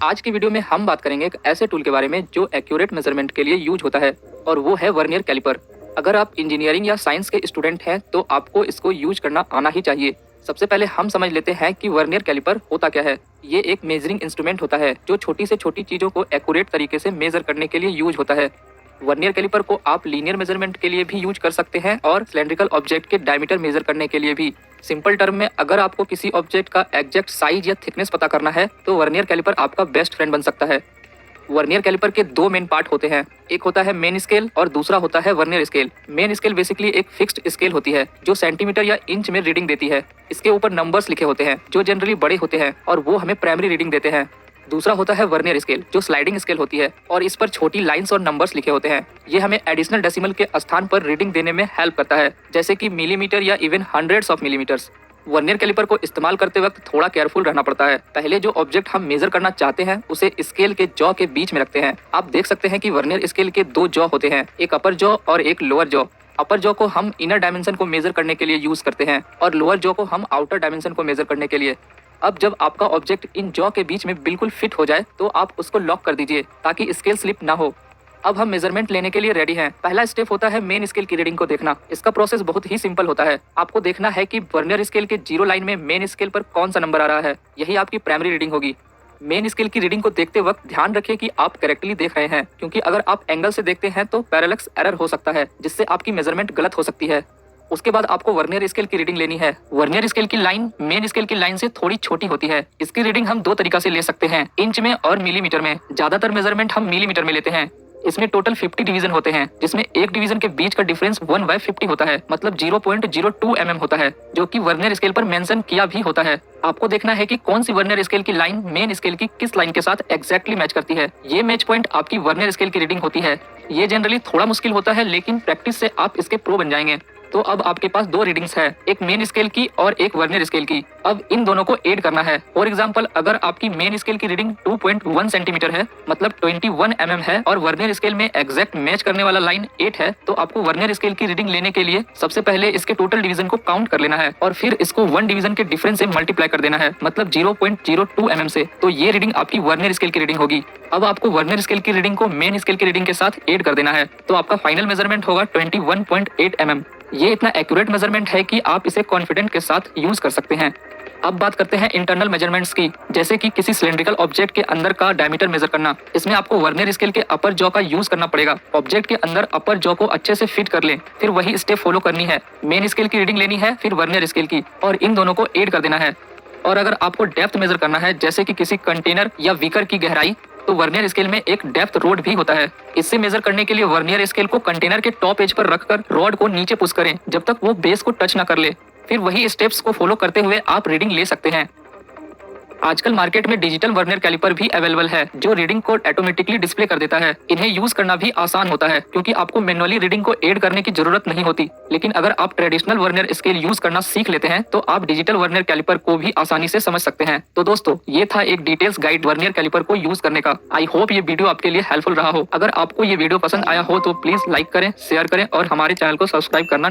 आज की वीडियो में हम बात करेंगे एक ऐसे टूल के बारे में जो एक्यूरेट मेजरमेंट के लिए यूज होता है और वो है वर्नियर कैलिपर। अगर आप इंजीनियरिंग या साइंस के स्टूडेंट हैं तो आपको इसको यूज करना आना ही चाहिए। सबसे पहले हम समझ लेते हैं कि वर्नियर कैलिपर होता क्या है। ये एक मेजरिंग इंस्ट्रूमेंट होता है जो छोटी से छोटी चीजों को एक्यूरेट तरीके से मेजर करने के लिए यूज होता है। वर्नियर कैलिपर को आप लीनियर मेजरमेंट के लिए भी यूज कर सकते हैं और सिलेंड्रिकल ऑब्जेक्ट के डायमीटर मेजर करने के लिए भी। सिंपल टर्म में अगर आपको किसी ऑब्जेक्ट का एग्जैक्ट साइज या थिकनेस पता करना है तो वर्नियर कैलिपर आपका बेस्ट फ्रेंड बन सकता है। वर्नियर कैलिपर के दो मेन पार्ट होते हैं, एक होता है मेन स्केल और दूसरा होता है vernier scale. Main scale basically एक फिक्स्ड स्केल होती है जो सेंटीमीटर या इंच में रीडिंग देती है। इसके ऊपर नंबर्स लिखे होते हैं जो जनरली बड़े होते हैं और वो हमें प्राइमरी रीडिंग देते हैं। दूसरा होता है वर्नियर स्केल जो स्लाइडिंग स्केल होती है और इस पर छोटी लाइंस और नंबर्स लिखे होते हैं। ये हमें एडिशनल डेसिमल के स्थान पर रीडिंग देने में हेल्प करता है, जैसे कि मिलीमीटर या even hundreds of millimetres. Vernier caliper को इस्तेमाल करते वक्त थोड़ा केयरफुल रहना पड़ता है। पहले जो ऑब्जेक्ट हम मेजर करना चाहते हैं उसे स्केल के जॉ के बीच में रखते हैं। आप देख सकते हैं कि वर्नियर स्केल के दो जॉ होते हैं, एक अपर जॉ और एक लोअर जॉ। अपर जॉ को हम इनर डायमेंशन को मेजर करने के लिए यूज करते हैं और लोअर जॉ को हम आउटर डायमेंशन को मेजर करने के लिए। अब जब आपका ऑब्जेक्ट इन जॉ के बीच में बिल्कुल फिट हो जाए तो आप उसको लॉक कर दीजिए ताकि स्केल स्लिप ना हो। अब हम मेजरमेंट लेने के लिए रेडी हैं। पहला स्टेप होता है मेन स्केल की रीडिंग को देखना। इसका प्रोसेस बहुत ही सिंपल होता है। आपको देखना है कि वर्नियर स्केल के जीरो लाइन में मेन स्केल पर कौन सा नंबर आ रहा है, यही आपकी प्राइमरी रीडिंग होगी। मेन स्केल की रीडिंग को देखते वक्त ध्यान रखिए कि आप करेक्टली देख रहे हैं, क्योंकि अगर आप एंगल से देखते हैं तो पैरेलक्स एरर हो सकता है जिससे आपकी मेजरमेंट गलत हो सकती है। उसके बाद आपको वर्नियर स्केल की रीडिंग लेनी है। वर्नियर स्केल की लाइन मेन स्केल की लाइन से थोड़ी छोटी होती है। इसकी रीडिंग हम दो तरीका से ले सकते हैं, इंच में और मिलीमीटर में। ज्यादातर मेजरमेंट हम मिलीमीटर में लेते हैं। इसमें टोटल 50 डिवीजन होते हैं, जिसमें एक डिवीजन के बीच का डिफरेंस 1/50 होता है, मतलब 0.02 mm होता है, जो कि वर्नियर स्केल पर मेंशन किया भी होता है। आपको देखना है कि कौन सी वर्नियर स्केल की लाइन मेन स्केल की किस लाइन के साथ एग्जैक्टली मैच करती है। ये मैच पॉइंट आपकी वर्नियर स्केल की रीडिंग होती है। ये जनरली थोड़ा मुश्किल होता है, लेकिन प्रैक्टिस से आप इसके प्रो बन जाएंगे। तो अब आपके पास दो रीडिंग्स है, एक मेन स्केल की और एक वर्नियर स्केल की। अब इन दोनों को ऐड करना है। फॉर एग्जांपल, अगर आपकी मेन स्केल की रीडिंग 2.1 सेंटीमीटर है, मतलब 21 mm है, और वर्नियर स्केल में एग्जैक्ट मैच करने वाला लाइन 8 है, तो आपको वर्नियर स्केल की रीडिंग लेने के लिए सबसे पहले इसके टोटल डिवीजन को काउंट कर लेना है और फिर इसको 1 डिवीजन के डिफरेंस से मल्टीप्लाई कर देना है, मतलब 0.02 mm से। तो ये रीडिंग आपकी वर्नियर स्केल की रीडिंग होगी। अब आपको वर्नियर स्केल की रीडिंग को मेन स्केल की रीडिंग के साथ ऐड कर देना है, तो आपका फाइनल मेजरमेंट होगा 21.8 mm। ये इतना एक्यूरेट मेजरमेंट है कि आप इसे कॉन्फिडेंट के साथ यूज कर सकते हैं। अब बात करते हैं इंटरनल मेजरमेंट्स की, जैसे कि किसी सिलेंड्रिकल ऑब्जेक्ट के अंदर का डायमीटर मेजर करना। इसमें आपको वर्नियर स्केल के अपर जॉ का यूज करना पड़ेगा। ऑब्जेक्ट के अंदर अपर जॉ को अच्छे से फिट कर लें, फिर वही स्टेप फॉलो करनी है। मेन स्केल की रीडिंग लेनी है, फिर वर्नियर स्केल की, और इन दोनों को ऐड कर देना है। और अगर आपको डेप्थ मेजर करना है, जैसे कि किसी कंटेनर या बीकर की गहराई, तो वर्नियर स्केल में एक डेप्थ रोड भी होता है। इससे मेजर करने के लिए वर्नियर स्केल को कंटेनर के टॉप एज पर रखकर रॉड को नीचे पुश करें जब तक वो बेस को टच ना कर ले। फिर वही स्टेप्स को फॉलो करते हुए आप रीडिंग ले सकते हैं। आजकल मार्केट में डिजिटल वर्नियर कैलिपर भी अवेलेबल है जो रीडिंग को ऑटोमेटिकली डिस्प्ले कर देता है। इन्हें यूज करना भी आसान होता है क्योंकि आपको मैनुअली रीडिंग को ऐड करने की जरूरत नहीं होती। लेकिन अगर आप ट्रेडिशनल वर्नियर स्केल यूज करना सीख लेते हैं तो आप डिजिटल वर्नियर कैलिपर को भी आसानी से समझ सकते हैं। तो दोस्तों, ये था एक डिटेल्स गाइड वर्नियर कैलिपर को यूज करने का। आई होप ये वीडियो आपके लिए हेल्पफुल रहा हो। अगर आपको ये वीडियो पसंद आया हो तो प्लीज लाइक करें, शेयर करें और हमारे चैनल को सब्सक्राइब करना